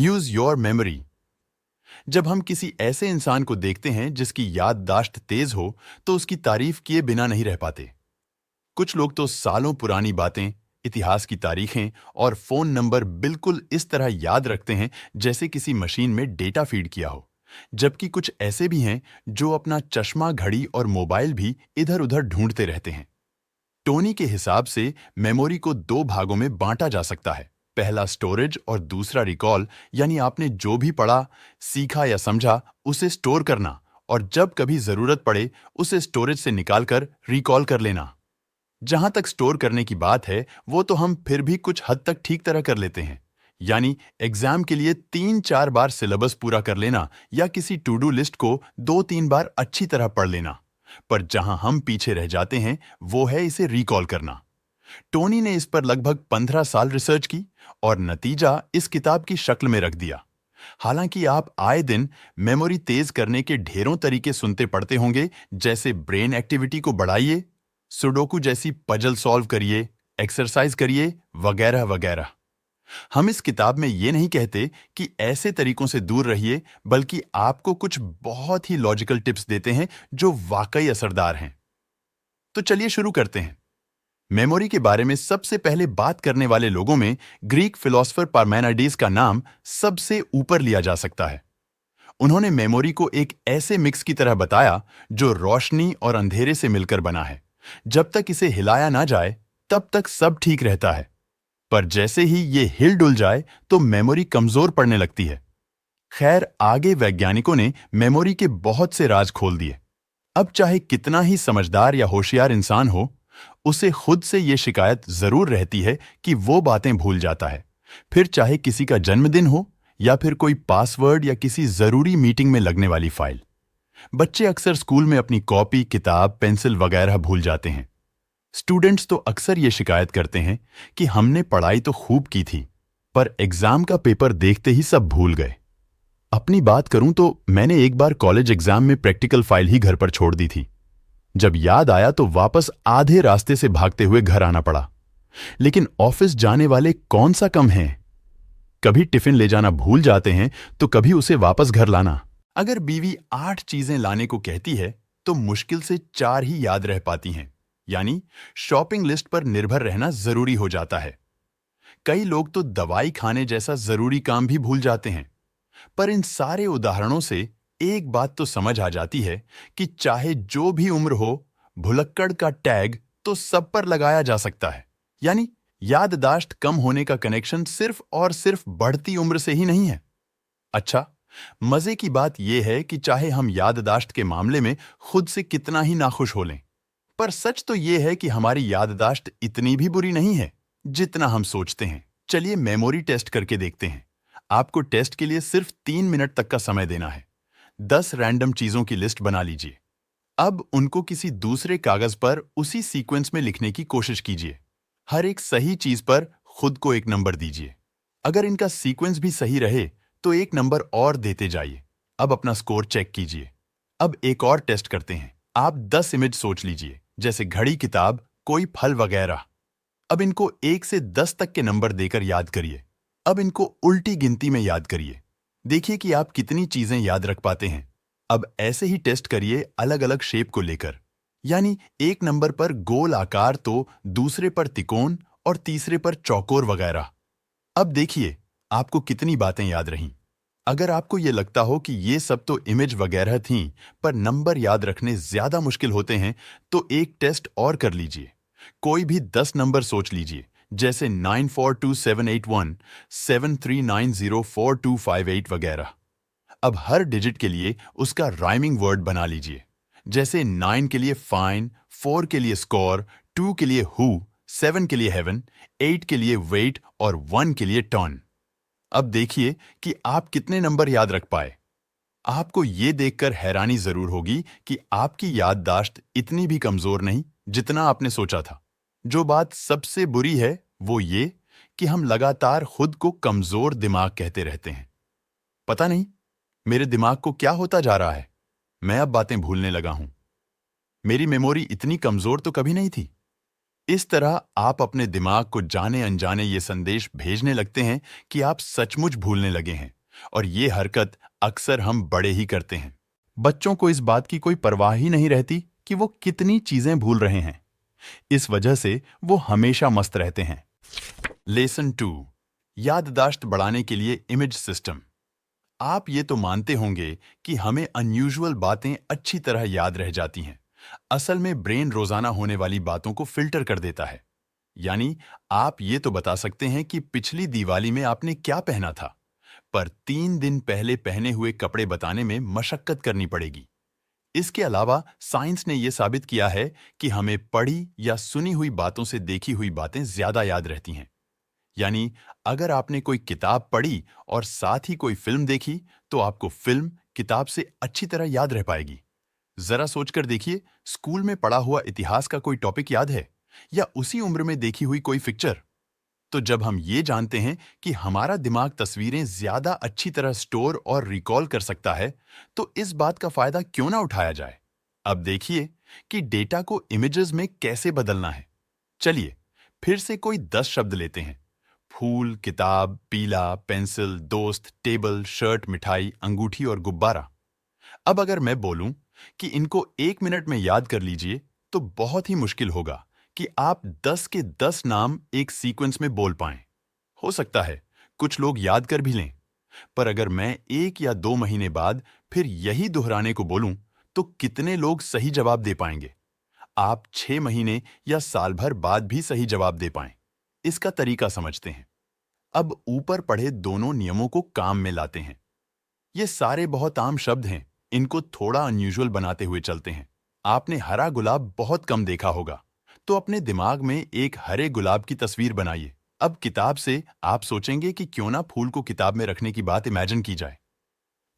Use your memory. जब हम किसी ऐसे इंसान को देखते हैं जिसकी याददाश्त तेज हो, तो उसकी तारीफ किए बिना नहीं रह पाते। कुछ लोग तो सालों पुरानी बातें, इतिहास की तारीखें और फोन नंबर बिल्कुल इस तरह याद रखते हैं जैसे किसी मशीन में डेटा फीड किया हो। जबकि कुछ ऐसे भी हैं जो अपना चश्मा, घड़ी और मोबाइल भी इधर उधर ढूंढते रहते हैं। टोनी के हिसाब से मेमोरी को दो भागों में बांटा जा सकता है। पहला स्टोरेज और दूसरा रिकॉल, यानी आपने जो भी पढ़ा, सीखा या समझा उसे स्टोर करना, और जब कभी जरूरत पड़े उसे स्टोरेज से निकालकर रिकॉल कर लेना। जहां तक स्टोर करने की बात है, वो तो हम फिर भी कुछ हद तक ठीक तरह कर लेते हैं। यानी एग्जाम के लिए 3-4 बार सिलेबस पूरा कर लेना या किसी टू डू लिस्ट को 2-3 बार अच्छी तरह पढ़ लेना। पर जहां हम पीछे रह जाते हैं वो है इसे रिकॉल करना। टोनी ने इस पर लगभग 15 साल रिसर्च की और नतीजा इस किताब की शक्ल में रख दिया। हालांकि आप आए दिन मेमोरी तेज करने के ढेरों तरीके सुनते पड़ते होंगे, जैसे ब्रेन एक्टिविटी को बढ़ाइए, सुडोकू जैसी पजल सॉल्व करिए, एक्सरसाइज करिए, वगैरह वगैरह। हम इस किताब में ये नहीं कहते कि ऐसे तरीकों से दूर रहिए, बल्कि आपको कुछ बहुत ही लॉजिकल टिप्स देते हैं जो वाकई असरदार हैं। तो चलिए शुरू करते हैं। मेमोरी के बारे में सबसे पहले बात करने वाले लोगों में ग्रीक फिलोसोफर पार्मेनाइडेस का नाम सबसे ऊपर लिया जा सकता है। उन्होंने मेमोरी को एक ऐसे मिक्स की तरह बताया जो रोशनी और अंधेरे से मिलकर बना है। जब तक इसे हिलाया ना जाए तब तक सब ठीक रहता है, पर जैसे ही ये हिल डुल जाए तो मेमोरी कमजोर पड़ने लगती है। खैर, आगे वैज्ञानिकों ने मेमोरी के बहुत से राज खोल दिए। अब चाहे कितना ही समझदार या होशियार इंसान हो, उसे खुद से ये शिकायत जरूर रहती है कि वो बातें भूल जाता है। फिर चाहे किसी का जन्मदिन हो या फिर कोई पासवर्ड या किसी जरूरी मीटिंग में लगने वाली फाइल। बच्चे अक्सर स्कूल में अपनी कॉपी, किताब, पेंसिल वगैरह भूल जाते हैं। स्टूडेंट्स तो अक्सर ये शिकायत करते हैं कि हमने पढ़ाई तो खूब की थी, पर एग्जाम का पेपर देखते ही सब भूल गए। अपनी बात करूं तो मैंने एक बार कॉलेज एग्जाम में प्रैक्टिकल फाइल ही घर पर छोड़ दी थी। जब याद आया तो वापस आधे रास्ते से भागते हुए घर आना पड़ा। लेकिन ऑफिस जाने वाले कौन सा कम हैं? कभी टिफिन ले जाना भूल जाते हैं तो कभी उसे वापस घर लाना। अगर बीवी 8 चीजें लाने को कहती है तो मुश्किल से 4 ही याद रह पाती हैं। यानी शॉपिंग लिस्ट पर निर्भर रहना जरूरी हो जाता है। कई लोग तो दवाई खाने जैसा जरूरी काम भी भूल जाते हैं। पर इन सारे उदाहरणों से एक बात तो समझ आ जाती है कि चाहे जो भी उम्र हो, भुलक्कड़ का टैग तो सब पर लगाया जा सकता है। यानी याददाश्त कम होने का कनेक्शन सिर्फ और सिर्फ बढ़ती उम्र से ही नहीं है। अच्छा, मजे की बात यह है कि चाहे हम याददाश्त के मामले में खुद से कितना ही नाखुश हो लें, पर सच तो यह है कि हमारी याददाश्त इतनी भी बुरी नहीं है जितना हम सोचते हैं। चलिए मेमोरी टेस्ट करके देखते हैं। आपको टेस्ट के लिए सिर्फ 3 मिनट तक का समय देना है। 10 रैंडम चीजों की लिस्ट बना लीजिए। अब उनको किसी दूसरे कागज पर उसी सीक्वेंस में लिखने की कोशिश कीजिए। हर एक सही चीज पर खुद को एक नंबर दीजिए। अगर इनका सीक्वेंस भी सही रहे तो एक नंबर और देते जाइए। अब अपना स्कोर चेक कीजिए। अब एक और टेस्ट करते हैं। आप 10 इमेज सोच लीजिए, जैसे घड़ी, किताब, कोई फल वगैरह। अब इनको 1 से 10 तक के नंबर देकर याद करिए। अब इनको उल्टी गिनती में याद करिए। देखिए कि आप कितनी चीजें याद रख पाते हैं। अब ऐसे ही टेस्ट करिए अलग अलग शेप को लेकर। यानी एक नंबर पर गोल आकार तो दूसरे पर तिकोन और तीसरे पर चौकोर वगैरह। अब देखिए आपको कितनी बातें याद रहीं। अगर आपको ये लगता हो कि ये सब तो इमेज वगैरह थीं, पर नंबर याद रखने ज्यादा मुश्किल होते हैं, तो एक टेस्ट और कर लीजिए। कोई भी 10 नंबर सोच लीजिए, जैसे 942781, 73904258 वगैरह। अब हर डिजिट के लिए उसका राइमिंग वर्ड बना लीजिए, जैसे 9 के लिए फाइन, 4 के लिए स्कोर, 2 के लिए हु, 7 के लिए हेवन, 8 के लिए वेट और 1 के लिए टर्न। अब देखिए कि आप कितने नंबर याद रख पाए। आपको ये देखकर हैरानी जरूर होगी कि आपकी याददाश्त इतनी भी कमजोर नहीं जितना आपने सोचा था। जो बात सबसे बुरी है वो ये कि हम लगातार खुद को कमजोर दिमाग कहते रहते हैं। पता नहीं मेरे दिमाग को क्या होता जा रहा है, मैं अब बातें भूलने लगा हूं। मेरी मेमोरी इतनी कमजोर तो कभी नहीं थी। इस तरह आप अपने दिमाग को जाने अनजाने ये संदेश भेजने लगते हैं कि आप सचमुच भूलने लगे हैं, और ये हरकत अक्सर हम बड़े ही करते हैं। बच्चों को इस बात की कोई परवाह ही नहीं रहती कि वो कितनी चीजें भूल रहे हैं। इस वजह से वो हमेशा मस्त रहते हैं। लेसन 2, याददाश्त बढ़ाने के लिए इमेज सिस्टम। आप ये तो मानते होंगे कि हमें अनयूजुअल बातें अच्छी तरह याद रह जाती हैं। असल में ब्रेन रोजाना होने वाली बातों को फिल्टर कर देता है। यानी आप ये तो बता सकते हैं कि पिछली दिवाली में आपने क्या पहना था, पर 3 दिन पहले पहने हुए कपड़े बताने में मशक्कत करनी पड़ेगी। इसके अलावा साइंस ने यह साबित किया है कि हमें पढ़ी या सुनी हुई बातों से देखी हुई बातें ज्यादा याद रहती हैं। यानी अगर आपने कोई किताब पढ़ी और साथ ही कोई फिल्म देखी, तो आपको फिल्म किताब से अच्छी तरह याद रह पाएगी। जरा सोचकर देखिए, स्कूल में पढ़ा हुआ इतिहास का कोई टॉपिक याद है, या उसी उम्र में देखी हुई कोई पिक्चर? तो जब हम ये जानते हैं कि हमारा दिमाग तस्वीरें ज्यादा अच्छी तरह स्टोर और रिकॉल कर सकता है, तो इस बात का फायदा क्यों ना उठाया जाए। अब देखिए कि डेटा को इमेजेस में कैसे बदलना है। चलिए फिर से कोई 10 शब्द लेते हैं। फूल, किताब, पीला, पेंसिल, दोस्त, टेबल, शर्ट, मिठाई, अंगूठी और गुब्बारा। अब अगर मैं बोलूं कि इनको 1 मिनट में याद कर लीजिए, तो बहुत ही मुश्किल होगा कि आप 10 के 10 नाम एक सीक्वेंस में बोल पाएं। हो सकता है कुछ लोग याद कर भी लें, पर अगर मैं 1 या 2 महीने बाद फिर यही दोहराने को बोलूं, तो कितने लोग सही जवाब दे पाएंगे? आप 6 महीने या साल भर बाद भी सही जवाब दे पाएं। इसका तरीका समझते हैं। अब ऊपर पढ़े दोनों नियमों को काम में लाते हैं। ये सारे बहुत आम शब्द हैं, इनको थोड़ा अनयूजुअल बनाते हुए चलते हैं। आपने हरा गुलाब बहुत कम देखा होगा, तो अपने दिमाग में एक हरे गुलाब की तस्वीर बनाइए। अब किताब से आप सोचेंगे कि क्यों ना फूल को किताब में रखने की बात इमेजिन की जाए।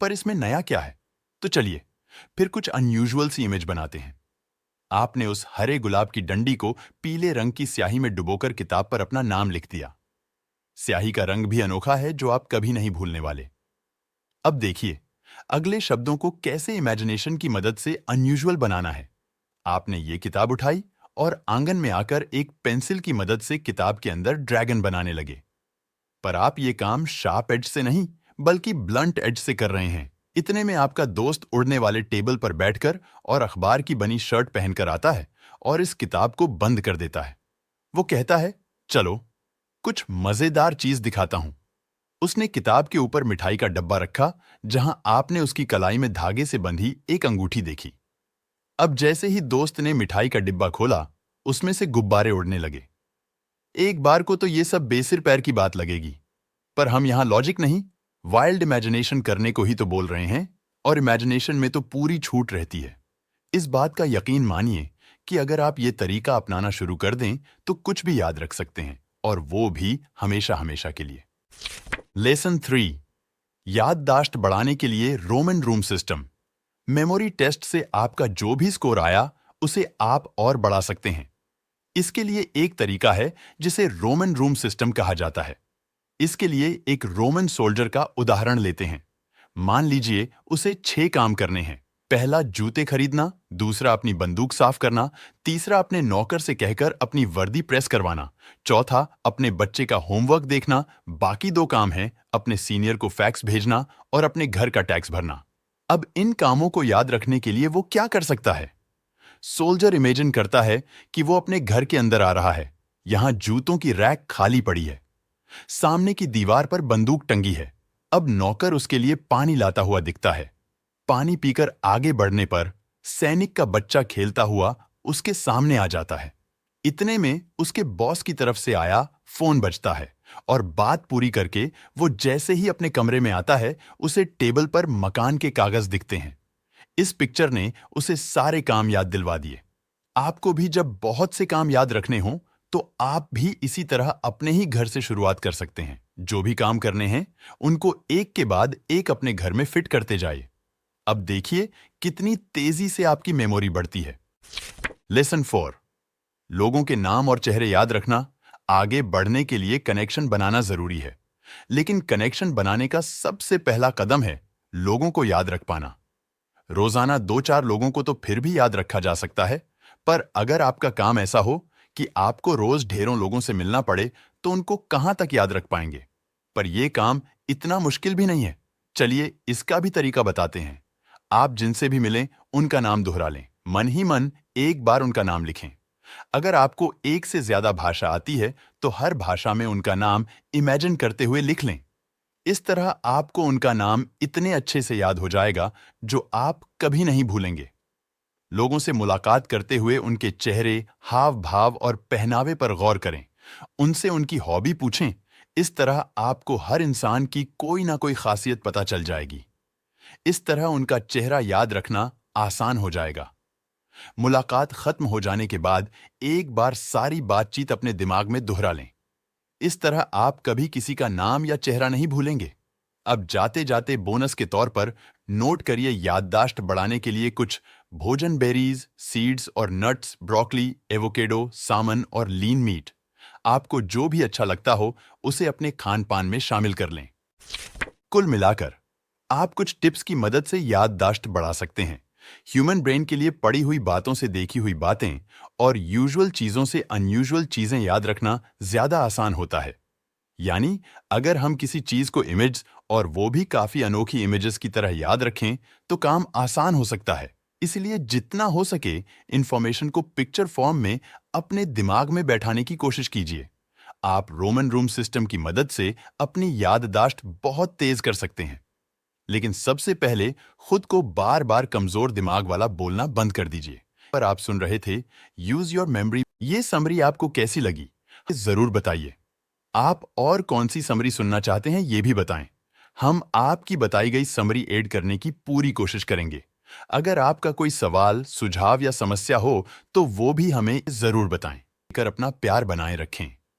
पर इसमें नया क्या है? तो चलिए फिर कुछ अनयूजुअल सी इमेज बनाते हैं। आपने उस हरे गुलाब की डंडी को पीले रंग की स्याही में डुबोकर किताब पर अपना नाम लिख दिया। स्याही का रंग भी अनोखा है, जो आप कभी नहीं भूलने वाले। अब देखिए अगले शब्दों को कैसे इमेजिनेशन की मदद से अनयूजुअल बनाना है। आपने ये किताब उठाई और आंगन में आकर एक पेंसिल की मदद से किताब के अंदर ड्रैगन बनाने लगे। पर आप ये काम शार्प एज से नहीं, बल्कि ब्लंट एज से कर रहे हैं। इतने में आपका दोस्त उड़ने वाले टेबल पर बैठकर और अखबार की बनी शर्ट पहनकर आता है और इस किताब को बंद कर देता है। वो कहता है, चलो कुछ मजेदार चीज दिखाता हूं। उसने किताब के ऊपर मिठाई का डब्बा रखा, जहां आपने उसकी कलाई में धागे से बंधी एक अंगूठी देखी। अब जैसे ही दोस्त ने मिठाई का डिब्बा खोला, उसमें से गुब्बारे उड़ने लगे। एक बार को तो ये सब बेसिर पैर की बात लगेगी, पर हम यहां लॉजिक नहीं, वाइल्ड इमेजिनेशन करने को ही तो बोल रहे हैं, और इमेजिनेशन में तो पूरी छूट रहती है। इस बात का यकीन मानिए कि अगर आप ये तरीका अपनाना शुरू कर दें, तो कुछ भी याद रख सकते हैं, और वो भी हमेशा हमेशा के लिए। लेसन 3, याददाश्त बढ़ाने के लिए Roman room system. Memory test से आपका जो भी स्कोर आया, उसे आप और बढ़ा सकते हैं। इसके लिए एक तरीका है जिसे रोमन रूम सिस्टम कहा जाता है। इसके लिए एक रोमन सोल्जर का उदाहरण लेते हैं। मान लीजिए उसे 6 काम करने हैं। पहला, जूते खरीदना, दूसरा अपनी बंदूक साफ करना, तीसरा अपने नौकर से कहकर अपनी वर्दी प्रेस करवाना, चौथा अपने बच्चे का होमवर्क देखना, बाकी 2 काम हैं अपने सीनियर को फैक्स भेजना और अपने घर का टैक्स भरना। अब इन कामों को याद रखने के लिए वो क्या कर सकता है? सोल्जर इमेजिन करता है कि वो अपने घर के अंदर आ रहा है। यहां जूतों की रैक खाली पड़ी है, सामने की दीवार पर बंदूक टंगी है। अब नौकर उसके लिए पानी लाता हुआ दिखता है। पानी पीकर आगे बढ़ने पर सैनिक का बच्चा खेलता हुआ उसके सामने आ जाता है। इतने में उसके बॉस की तरफ से आया फोन बजता है, और बात पूरी करके वो जैसे ही अपने कमरे में आता है, उसे टेबल पर मकान के कागज दिखते हैं। इस पिक्चर ने उसे सारे काम याद दिलवा दिए। आपको भी जब बहुत से काम याद रखने हों, तो आप भी इसी तरह अपने ही घर से शुरुआत कर सकते हैं। जो भी काम करने हैं, उनको एक के बाद एक अपने घर में फिट करते जाइए। अब देखिए कितनी तेजी से आपकी मेमोरी बढ़ती है। लेसन 4, लोगों के नाम और चेहरे याद रखना। आगे बढ़ने के लिए कनेक्शन बनाना जरूरी है, लेकिन कनेक्शन बनाने का सबसे पहला कदम है लोगों को याद रख पाना। रोजाना 2-4 लोगों को तो फिर भी याद रखा जा सकता है, पर अगर आपका काम ऐसा हो कि आपको रोज ढेरों लोगों से मिलना पड़े तो उनको कहां तक याद रख पाएंगे। पर यह काम इतना मुश्किल भी नहीं है। चलिए इसका भी तरीका बताते हैं। आप जिनसे भी मिलें उनका नाम दोहरा लें, मन ही मन एक बार उनका नाम लिखें। अगर आपको एक से ज्यादा भाषा आती है तो हर भाषा में उनका नाम इमेजिन करते हुए लिख लें। इस तरह आपको उनका नाम इतने अच्छे से याद हो जाएगा जो आप कभी नहीं भूलेंगे। लोगों से मुलाकात करते हुए उनके चेहरे, हाव भाव और पहनावे पर गौर करें। उनसे उनकी हॉबी पूछें। इस तरह आपको हर इंसान की कोई ना कोई खासियत पता चल जाएगी। इस तरह उनका चेहरा याद रखना आसान हो जाएगा। मुलाकात खत्म हो जाने के बाद एक बार सारी बातचीत अपने दिमाग में दोहरा लें। इस तरह आप कभी किसी का नाम या चेहरा नहीं भूलेंगे। अब जाते जाते बोनस के तौर पर नोट करिए याददाश्त बढ़ाने के लिए कुछ भोजन, बेरीज, सीड्स और नट्स, ब्रोकली, एवोकेडो, सामन और लीन मीट। आपको जो भी अच्छा लगता हो उसे अपने खान पान में शामिल कर लें। कुल मिलाकर आप कुछ टिप्स की मदद से याददाश्त बढ़ा सकते हैं। ह्यूमन ब्रेन के लिए पढ़ी हुई बातों से देखी हुई बातें और यूजुअल चीजों से अनयूजुअल चीजें याद रखना ज्यादा आसान होता है। यानी अगर हम किसी चीज को इमेज और वो भी काफी अनोखी इमेजेस की तरह याद रखें तो काम आसान हो सकता है। इसलिए जितना हो सके इंफॉर्मेशन को पिक्चर फॉर्म में अपने दिमाग में बैठाने की कोशिश कीजिए। आप रोमन रूम सिस्टम की मदद से अपनी याददाश्त बहुत तेज कर सकते हैं। लेकिन सबसे पहले खुद को बार बार कमजोर दिमाग वाला बोलना बंद कर दीजिए। पर आप सुन रहे थे यूज योर मेमोरी। ये समरी आपको कैसी लगी जरूर बताइए। आप और कौन सी समरी सुनना चाहते हैं ये भी बताएं। हम आपकी बताई गई समरी ऐड करने की पूरी कोशिश करेंगे। अगर आपका कोई सवाल, सुझाव या समस्या हो तो वो भी हमें जरूर बताएं। कर अपना प्यार बनाए रखें।